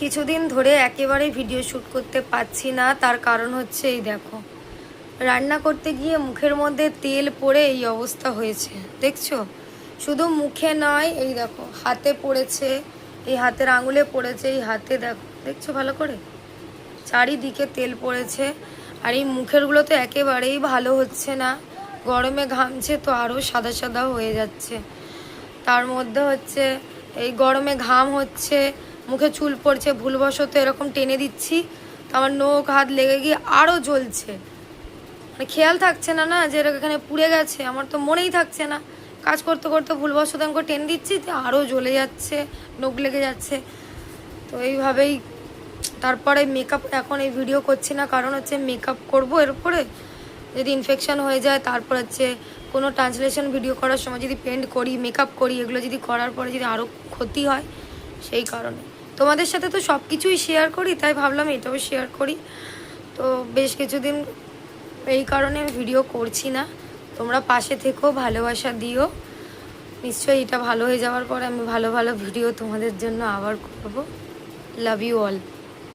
কিছুদিন ধরে একেবারে ভিডিও শ্যুট করতে পারছি না, তার কারণ হচ্ছে এই দেখো, রান্না করতে গিয়ে মুখের মধ্যে তেল পড়ে এই অবস্থা হয়েছে। দেখছো, শুধু মুখে নয়, এই দেখো হাতে পড়েছে, এই হাতের আঙুলে পড়েছে, এই হাতে দেখো, দেখছো ভালো করে, চারিদিকে তেল পড়েছে। আর এই মুখেরগুলো তো একেবারেই ভালো হচ্ছে না, গরমে ঘামছে তো আরও সাদা সাদা হয়ে যাচ্ছে। তার মধ্যে হচ্ছে এই গরমে ঘাম হচ্ছে, মুখে চুল পড়ছে, ভুলবশত এরকম টেনে দিচ্ছি তো আমার নখ হাত লেগে গিয়ে আরও জ্বলছে। মানে খেয়াল থাকছে না না যে এখানে পুড়ে গেছে, আমার তো মনেই থাকছে না, কাজ করতে করতে ভুলবশত আমাকে টেনে দিচ্ছি তো আরও জ্বলে যাচ্ছে, নখ লেগে যাচ্ছে। তো এইভাবেই তারপরে মেকআপ এখন এই ভিডিও করছি না, কারণ হচ্ছে মেকআপ করবো এরপরে যদি ইনফেকশান হয়ে যায়, তারপর হচ্ছে কোনো ট্রান্সলেশন ভিডিও করার সময় যদি পেন্ট করি, মেকআপ করি, এগুলো যদি করার পরে যদি আরও ক্ষতি হয়, সেই কারণে তোমাদের সাথে তো সব কিছুই শেয়ার করি, তাই ভাবলাম এটাও শেয়ার করি। তো বেশ কিছুদিন এই কারণে ভিডিও করছি না, তোমরা পাশে থেকো, ভালোবাসা দিও। নিশ্চয়ই এটা ভালো হয়ে যাওয়ার পরে আমি ভালো ভালো ভিডিও তোমাদের জন্য আবার করব। Love you all.